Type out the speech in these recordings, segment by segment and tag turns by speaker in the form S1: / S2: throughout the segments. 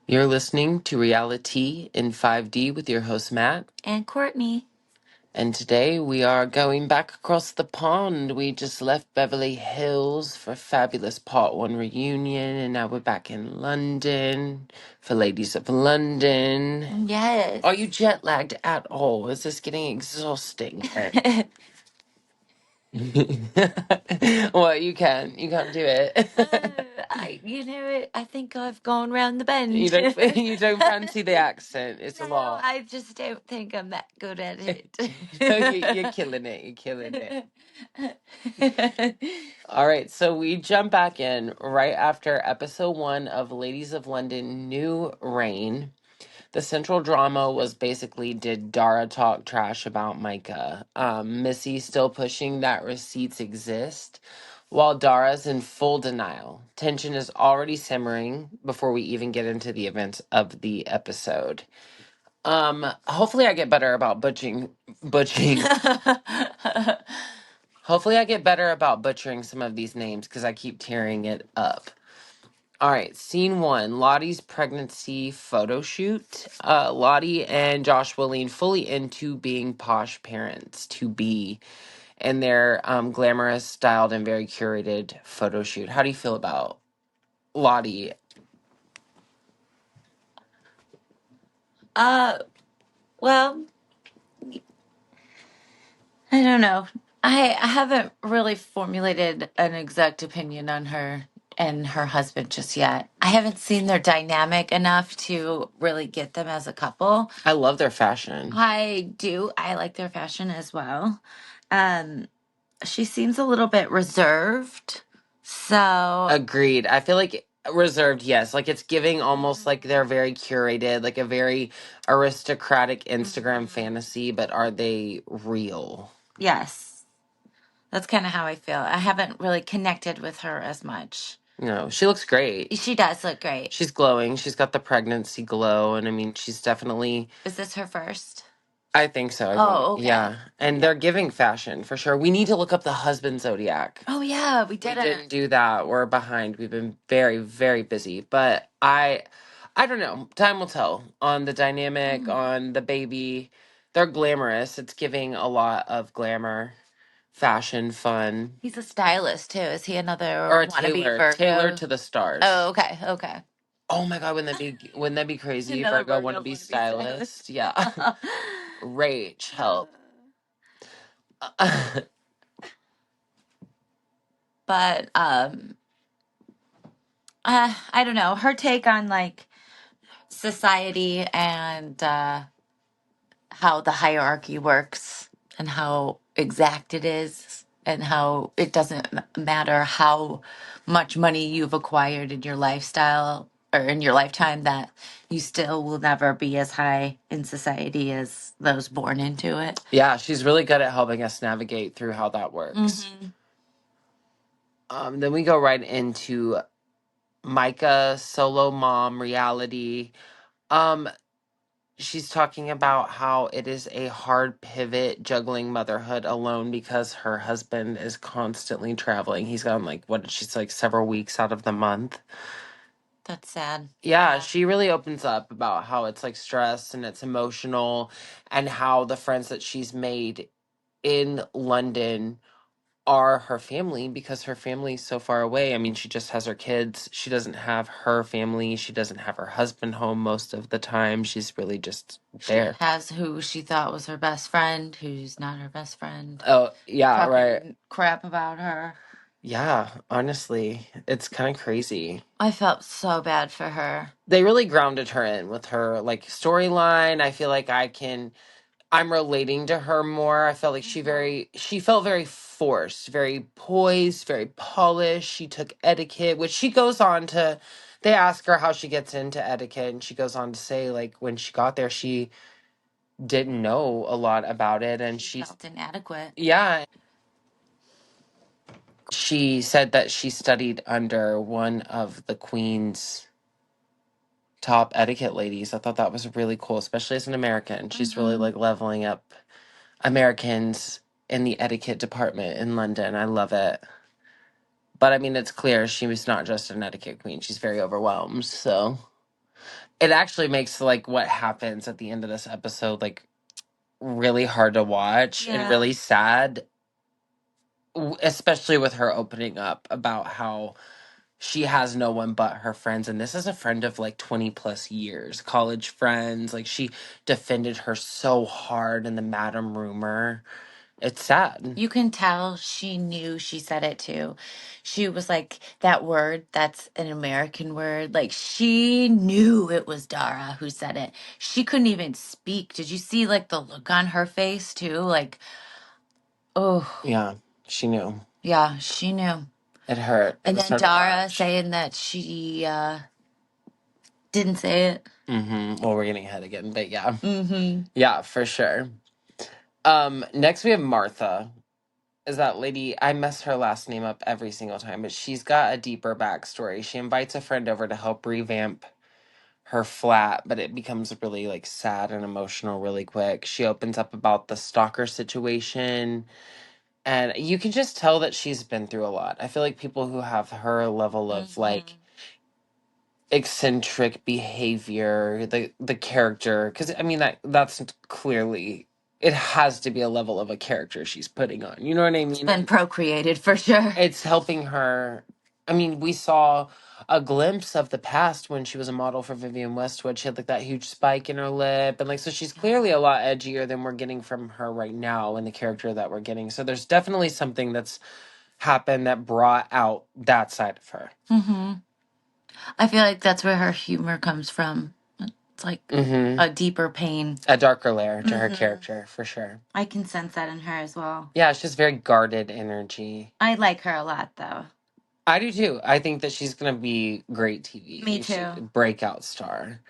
S1: You're listening to Reality in 5D with your host, Matt.
S2: And Courtney.
S1: And today we are going back across the pond. We just left Beverly Hills for a fabulous Part 1 reunion, and now we're back in London for Ladies of London.
S2: Yes.
S1: Are you jet lagged at all? Is this getting exhausting? Well, you can do it.
S2: I think I've gone round the bend.
S1: You don't fancy the accent. It's a
S2: No,
S1: lot.
S2: I just don't think I'm that good at it.
S1: No, you're killing it. You're killing it. All right, so we jump back in right after episode 1 of Ladies of London New Reign. The central drama was basically, did Dara talk trash about Micah? Missy still pushing that receipts exist, while Dara's in full denial. Tension is already simmering before we even get into the events of the episode. Hopefully I get better about butchering. Hopefully I get better about butchering some of these names because I keep tearing it up. All right, scene 1, Lottie's pregnancy photo shoot. Lottie and Josh will lean fully into being posh parents to be in their glamorous, styled, and very curated photo shoot. How do you feel about Lottie?
S2: Well, I don't know. I haven't really formulated an exact opinion on her and her husband just yet. I haven't seen their dynamic enough to really get them as a couple.
S1: I love their fashion.
S2: I do. I like their fashion as well. Um, she seems a little bit reserved. So,
S1: Agreed. I feel like reserved, yes. Like it's giving almost like they're very curated, like a very aristocratic Instagram fantasy, but are they real?
S2: yes, that's kind of how I feel. I haven't really connected with her as much.
S1: No, she looks great.
S2: She does look great.
S1: She's glowing. She's got the pregnancy glow, and I mean, she's definitely.
S2: Is this her first?
S1: I think so.
S2: Oh, okay.
S1: Yeah, and they're giving fashion for sure. We need to look up the husband zodiac.
S2: Oh, yeah, we
S1: We
S2: didn't.
S1: didn't do that. We're behind. We've been very, very busy. But I don't know. Time will tell on the dynamic, on the baby. They're glamorous. It's giving a lot of glamour, fashion, fun.
S2: He's a stylist too. Is he another
S1: Or a
S2: wannabe
S1: tailor,
S2: Virgo?
S1: tailor to the stars.
S2: Oh, okay, okay.
S1: Oh my God, wouldn't that be crazy?
S2: Another
S1: Virgo
S2: Virgo
S1: wannabe
S2: wannabe
S1: stylist. Yeah. Rach, help.
S2: But I don't know. Her take on like society and how the hierarchy works and how exact it is and how it doesn't matter how much money you've acquired in your lifestyle or in your lifetime, that you still will never be as high in society as those born into it.
S1: Yeah, she's really good at helping us navigate through how that works. Then we go right into Micah, solo mom reality. She's talking about how it is a hard pivot juggling motherhood alone because her husband is constantly traveling. He's gone like, what did she say, like several weeks out of the month.
S2: That's sad.
S1: Yeah, she really opens up about how it's like stress and it's emotional and how the friends that she's made in London are her family because her family's so far away. I mean, she just has her kids. She doesn't have her family. She doesn't have her husband home most of the time. She's really just there.
S2: She has who she thought was her best friend, who's not her best friend.
S1: Oh, yeah,
S2: Talking
S1: right.
S2: crap about her.
S1: Yeah, honestly, it's kind of crazy.
S2: I felt so bad for her.
S1: They really grounded her in with her like storyline. I feel like I'm relating to her more. I felt like she felt very forced, very poised, very polished. She took etiquette, which she goes on to, they ask her how she gets into etiquette, and she goes on to say like when she got there, she didn't know a lot about it, and
S2: she felt inadequate.
S1: Yeah. She said that she studied under one of the Queen's top etiquette ladies. I thought that was really cool, especially as an American. She's really like leveling up Americans in the etiquette department in London. I love it. But I mean, it's clear she was not just an etiquette queen. She's very overwhelmed. So It actually makes like what happens at the end of this episode like really hard to watch and
S2: Yeah.
S1: really sad, especially with her opening up about how she has no one but her friends, and this is a friend of like 20 plus years, college friends. Like she defended her so hard in the Madam rumor. It's sad.
S2: You can tell she knew she said it too. She was like, that word, that's an American word. Like, she knew it was Dara who said it. She couldn't even speak. Did you see, like, the look on her face, too? Like, oh,
S1: Yeah, she knew.
S2: yeah, she knew.
S1: It hurt. It
S2: And
S1: was
S2: then
S1: hard to
S2: Dara
S1: watch.
S2: saying that she didn't say it.
S1: Well, we're getting ahead again, but yeah.
S2: Mm-hmm.
S1: Yeah, for sure. Next we have Martha. Is that lady? I mess her last name up every single time, but she's got a deeper backstory. She invites a friend over to help revamp her flat, but it becomes really like sad and emotional really quick. She opens up about the stalker situation, and you can just tell that she's been through a lot. I feel like people who have her level of like eccentric behavior, the character, because I mean that's clearly, it has to be a level of a character she's putting on. You know what I
S2: It's
S1: mean?
S2: been procreated for sure.
S1: It's helping her. I mean, we saw a glimpse of the past when she was a model for Vivienne Westwood. She had like that huge spike in her lip, and like so she's clearly a lot edgier than we're getting from her right now in the character that we're getting. So there's definitely something that's happened that brought out that side of her.
S2: Mm-hmm. I feel like that's where her humor comes from. It's like a deeper pain.
S1: A darker layer to her character, for sure.
S2: I can sense that in her as well.
S1: Yeah, it's just very guarded energy.
S2: I like her a lot, though.
S1: I do too. I think that she's gonna be great TV.
S2: Me too.
S1: Breakout star.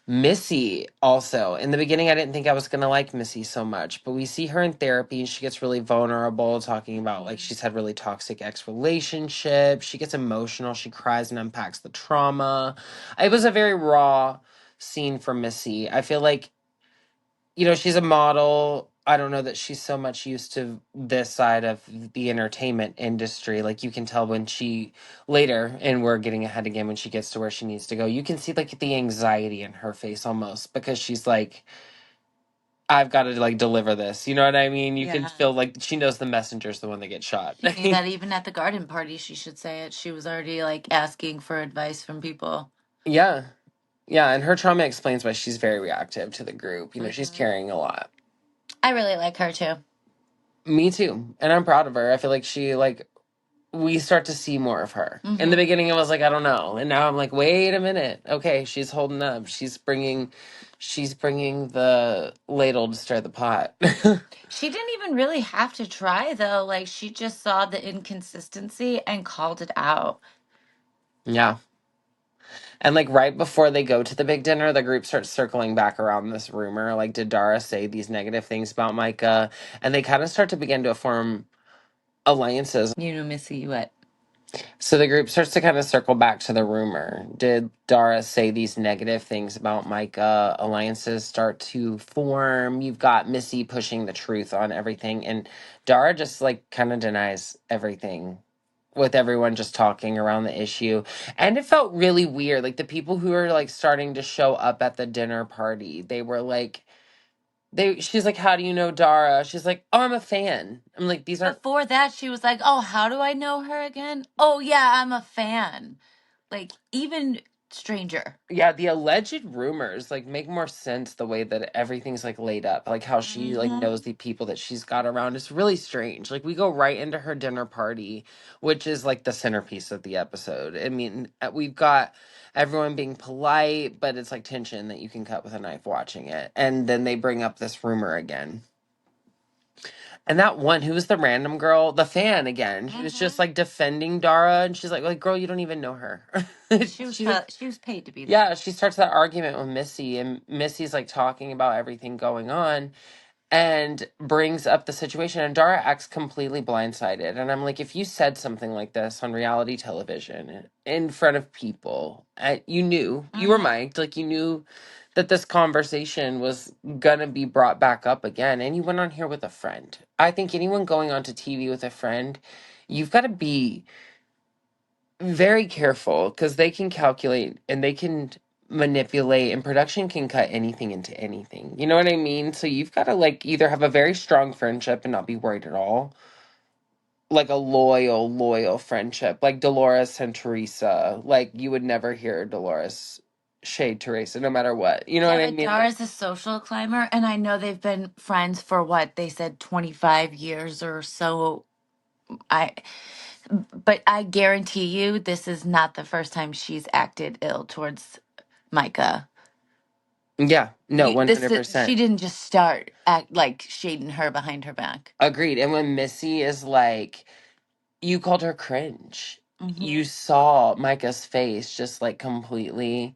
S1: Missy also. In the beginning, I didn't think I was going to like Missy so much, but we see her in therapy and she gets really vulnerable, talking about like she's had really toxic ex relationships. She gets emotional. She cries and unpacks the trauma. It was a very raw scene for Missy. I feel like, you know, she's a model. I don't know that she's so much used to this side of the entertainment industry. Like you can tell when she later, and we're getting ahead again, when she gets to where she needs to go, you can see like the anxiety in her face almost, because she's like, I've got to like deliver this. You know what I mean? You can feel like she knows the messenger's the one that gets shot.
S2: She knew that even at the garden party, she should say it. She was already like asking for advice from people.
S1: Yeah. Yeah. And her trauma explains why she's very reactive to the group. You know, she's carrying a lot.
S2: I really like her too.
S1: Me too. And I'm proud of her. I feel like we start to see more of her. In the beginning, it was like, I don't know. And now I'm like, wait a minute. Okay, she's holding up. She's bringing the ladle to stir the pot.
S2: She didn't even really have to try, though. Like, she just saw the inconsistency and called it out.
S1: Yeah. And like right before they go to the big dinner, the group starts circling back around this rumor. Like, did Dara say these negative things about Micah? And they kind of start to begin to form alliances.
S2: You know, Missy, what?
S1: So the group starts to kind of circle back to the rumor. Did Dara say these negative things about Micah? Alliances start to form. You've got Missy pushing the truth on everything, and Dara just like kind of denies everything, with everyone just talking around the issue. And it felt really weird. Like the people who are like starting to show up at the dinner party, they were like, she's like, how do you know Dara? She's like, oh, I'm a fan. I'm like, these aren't.
S2: Before that, she was like, oh, how do I know her again? Oh, yeah, I'm a fan. Like, even stranger.
S1: Yeah, the alleged rumors like make more sense the way that everything's like laid up, like how she like knows the people that she's got around. It's really strange. Like we go right into her dinner party, which is like the centerpiece of the episode. I mean, we've got everyone being polite, but it's like tension that you can cut with a knife watching it. And then they bring up this rumor again. And that one, who was the random girl, the fan again, she was just like defending Dara, and she's like, girl, you don't even know her.
S2: She was paid to be there.
S1: Yeah, she starts that argument with Missy, and Missy's like talking about everything going on and brings up the situation, and Dara acts completely blindsided. And I'm like, if you said something like this on reality television in front of people, you knew, you were mic'd, like you knew that this conversation was gonna be brought back up again, and you went on here with a friend. I think anyone going onto TV with a friend, you've got to be very careful, because they can calculate and they can manipulate, and production can cut anything into anything. You know what I mean? So you've got to like either have a very strong friendship and not be worried at all, like a loyal friendship, like Dolores and Teresa. Like you would never hear Dolores shade Teresa, no matter what. You know
S2: Yeah,
S1: what I
S2: but
S1: mean? Like,
S2: Dara's a social climber, and I know they've been friends for what they said 25 years or so. I but I guarantee you this is not the first time she's acted ill towards Micah.
S1: yeah, no,
S2: She
S1: 100%.
S2: didn't just start act like shading her behind her back.
S1: Agreed. And when Missy is like, you called her cringe.
S2: Hmm.
S1: You saw Micah's face just like completely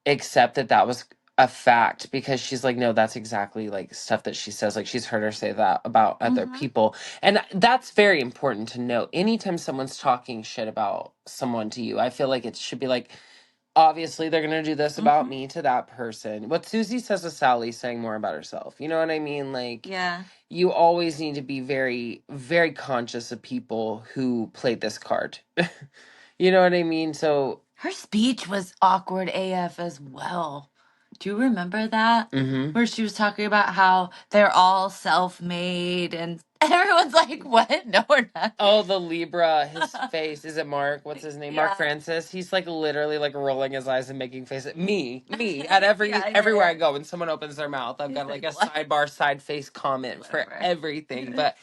S1: accept that that was a fact, because she's like, no, that's exactly like stuff that she says. Like she's heard her say that about other
S2: Hmm.
S1: people. And that's very important to know. Anytime someone's talking shit about someone to you, I feel like it should be like, obviously they're going to do this about
S2: Hmm.
S1: me to that person. What Susie says to Sally, saying more about herself. You know what I mean? Like,
S2: Yeah.
S1: you always need to be very, very conscious of people who played this card. You know what I mean? So,
S2: Her speech was awkward AF as well. Do you remember that?
S1: mhm.
S2: Where she was talking about how they're all self-made and everyone's like, what? No, we're not.
S1: Oh, the Libra, his face. Is it Mark? What's his name? Mark
S2: Yeah.
S1: Francis. He's like literally like rolling his eyes and making faces. Me. At
S2: Yeah, yeah,
S1: everywhere
S2: yeah.
S1: I go, when someone opens their mouth, I've
S2: He's
S1: got like
S2: like,
S1: a
S2: what?
S1: sidebar side face comment for
S2: Whatever.
S1: everything. But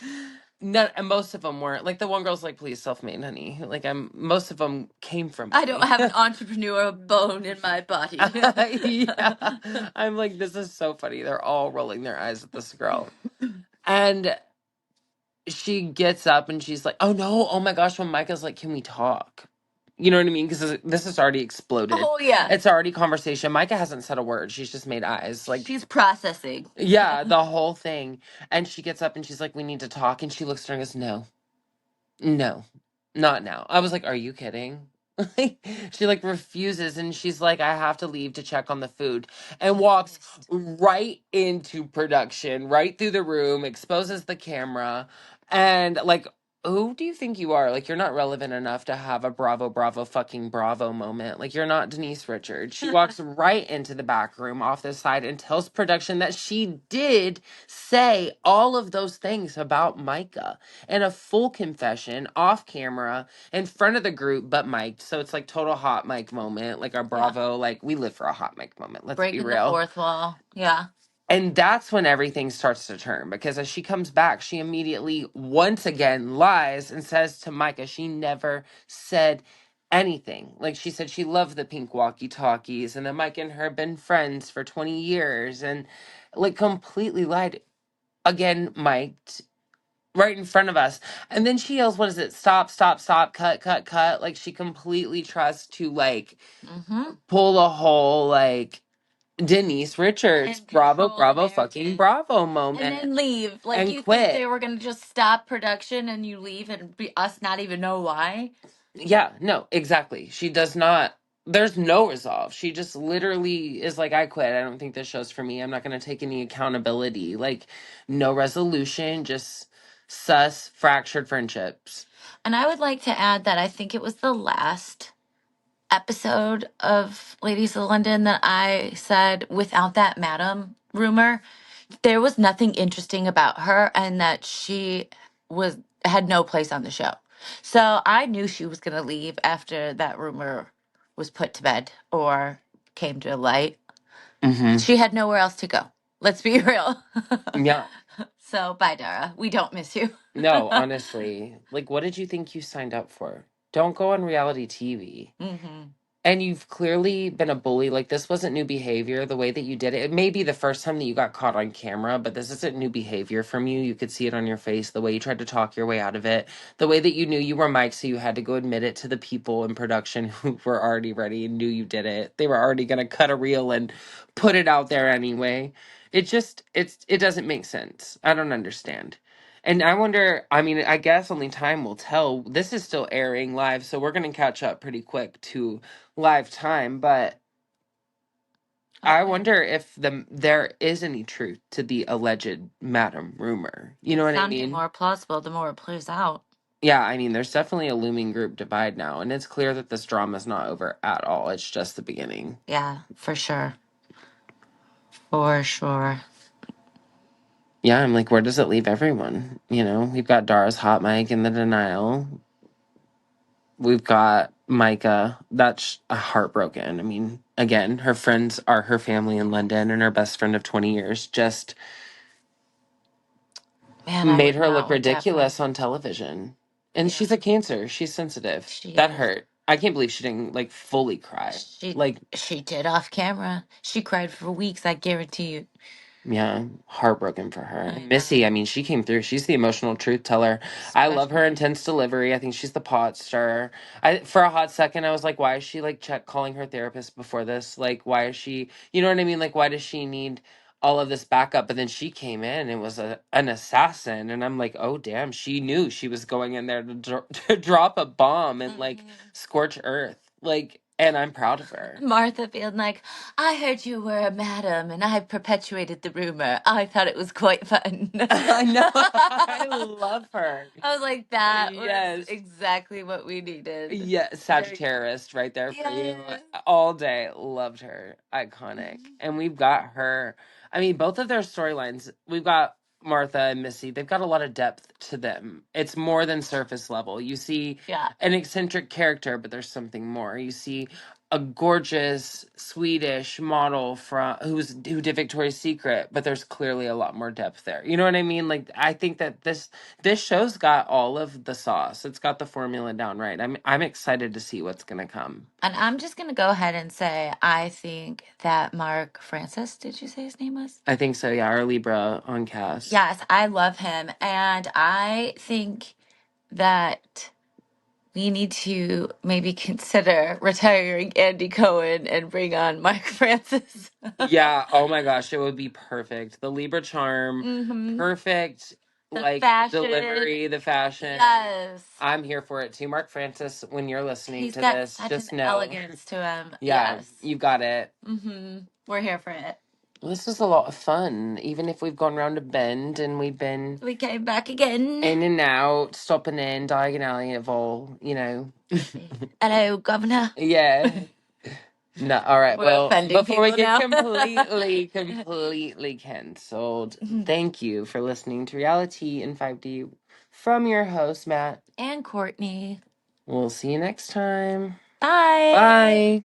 S1: none, and most of them weren't. Like the one girl's like, please self-made, honey. Like most of them came from
S2: I don't
S1: money.
S2: have an entrepreneurial bone in my body.
S1: Yeah. I'm like, this is so funny. They're all rolling their eyes at this girl. And she gets up and she's like, oh no, oh my gosh, when Micah's like, can we talk? You know what I mean? Because this has already exploded.
S2: Oh, yeah.
S1: It's already conversation. Micah hasn't said a word. She's just made eyes. Like,
S2: She's processing.
S1: yeah, the whole thing. And she gets up and she's like, we need to talk. And she looks at her and goes, no, not now. I was like, are you kidding? Like, she like refuses, and she's like, I have to leave to check on the food, and walks
S2: Chicest.
S1: right into production, right through the room, exposes the camera, and like, who do you think you are? Like, you're not relevant enough to have a bravo fucking bravo moment. Like, you're not Denise Richards. She walks right into the back room off the side and tells production that she did say all of those things about Micah, and a full confession off camera in front of the group, but mic'd. So it's like total hot mic moment, like our
S2: Yeah.
S1: Bravo. Like we live for a hot mic moment. Let's be
S2: Breaking the
S1: real.
S2: fourth wall. Yeah.
S1: And that's when everything starts to turn, because as she comes back, she immediately once again lies and says to Micah she never said anything. Like she said she loved the pink walkie talkies and that Mike and her have been friends for 20 years, and like completely lied again, mic'd right in front of us. And then she yells, what is it? Stop, cut. Like she completely trusts to like
S2: Mm-hmm.
S1: pull a whole like Denise Richards,
S2: And control the
S1: fucking
S2: narrative.
S1: bravo
S2: And
S1: moment
S2: then leave. Like,
S1: and
S2: you think
S1: quit.
S2: they were going to just stop production and you leave and be us not even know why?
S1: Yeah, no, exactly. She does not, there's no resolve. She just literally is like, I quit. I don't think this show's for me. I'm not going to take any accountability. Like, no resolution, just sus, fractured friendships.
S2: And I would like to add that I think it was the last episode of Ladies of London that I said, without that madam rumor, there was nothing interesting about her and that she was had no place on the show. So I knew she was going to leave after that rumor was put to bed or came to light.
S1: Mm-hmm.
S2: She had nowhere else to go. Let's be real.
S1: Yeah.
S2: So bye, Dara. We don't miss you.
S1: No, honestly. Like, what did you think you signed up for? Don't go on reality TV.
S2: Hmm.
S1: And you've clearly been a bully. Like, this wasn't new behavior, the way that you did it. It may be the first time that you got caught on camera, but this isn't new behavior from you. You could see it on your face, the way you tried to talk your way out of it, the way that you knew you were Mike, so you had to go admit it to the people in production who were already ready and knew you did it. They were already going to cut a reel and put it out there anyway. It doesn't make sense. I don't understand. And I wonder, I mean, I guess only time will tell. This is still airing live, so we're going to catch up pretty quick to live time, but I
S2: Okay.
S1: wonder if there is any truth to the alleged madam rumor. You know
S2: It's
S1: what I
S2: sounding
S1: mean?
S2: more plausible the more it plays out.
S1: Yeah, I mean, there's definitely a looming group divide now, and it's clear that this drama's not over at all. It's just the beginning.
S2: Yeah, for sure. For sure.
S1: Yeah, I'm like, where does it leave everyone? You know, we've got Dara's hot mic in the denial. We've got Micah. That's heartbroken. I mean, again, her friends are her family in London, and her best friend of 20 years just
S2: Man, I
S1: made
S2: would
S1: her
S2: not
S1: look
S2: want that for
S1: ridiculous on television. And
S2: yeah,
S1: she's a Cancer. She's sensitive.
S2: she
S1: That
S2: is.
S1: hurt. I can't believe she didn't like fully cry.
S2: She
S1: Like,
S2: she did off camera. She cried for weeks, I guarantee you.
S1: yeah, heartbroken for her.
S2: I
S1: And
S2: know.
S1: Missy, I mean, she came through. She's the emotional truth teller. I love her
S2: Especially
S1: intense delivery. I think she's the pot stirrer. For a hot second, I was like, why is she like calling her therapist before this? Like, why is she, you know what I mean? Like, why does she need all of this backup? But then she came in and was an assassin. And I'm like, oh, damn, she knew she was going in there to, to drop a bomb and like scorch earth. Like, and I'm proud of her.
S2: Martha being like, I heard you were a madam and I perpetuated the rumor. I thought it was quite fun.
S1: I know. I love her.
S2: I was like, that was
S1: Yes.
S2: exactly what we needed.
S1: Yeah,
S2: Very
S1: Sagittarius right there for you
S2: yes.
S1: all day. Loved her. Iconic. And we've got her. I mean, both of their storylines, we've got Martha and Missy. They've got a lot of depth to them. It's more than surface level. You see
S2: Yeah.
S1: an eccentric character, but there's something more. You see a gorgeous Swedish model who did Victoria's Secret, but there's clearly a lot more depth there. You know what I mean? Like I think that this show's got all of the sauce. It's got the formula down right. I'm excited to see what's gonna come.
S2: And I'm just going to go ahead and say, I think that Mark Francis, did you say his name was?
S1: I think so, yeah, our Libra on cast.
S2: Yes, I love him. And I think that we need to maybe consider retiring Andy Cohen and bring on Mark Francis.
S1: Yeah, oh my gosh, it would be perfect. The Libra charm,
S2: hmm
S1: perfect,
S2: The
S1: like
S2: fashion.
S1: delivery, the fashion.
S2: Yes.
S1: I'm here for it too. Mark Francis, when you're listening
S2: He's
S1: to
S2: got
S1: this,
S2: such an
S1: just know.
S2: elegance to him.
S1: Yeah,
S2: Yes.
S1: you got it.
S2: We're here for it.
S1: This was a lot of fun, even if we've gone round a bend and we've been
S2: We came back again.
S1: in and out, stopping in, diagonally of all,
S2: Hello, Governor.
S1: Yeah. No, all right.
S2: We're
S1: Well,
S2: offending
S1: before we
S2: people
S1: get
S2: now.
S1: completely canceled, thank you for listening to Reality in 5D from your host, Matt.
S2: And Courtney.
S1: We'll see you next time.
S2: Bye.
S1: Bye.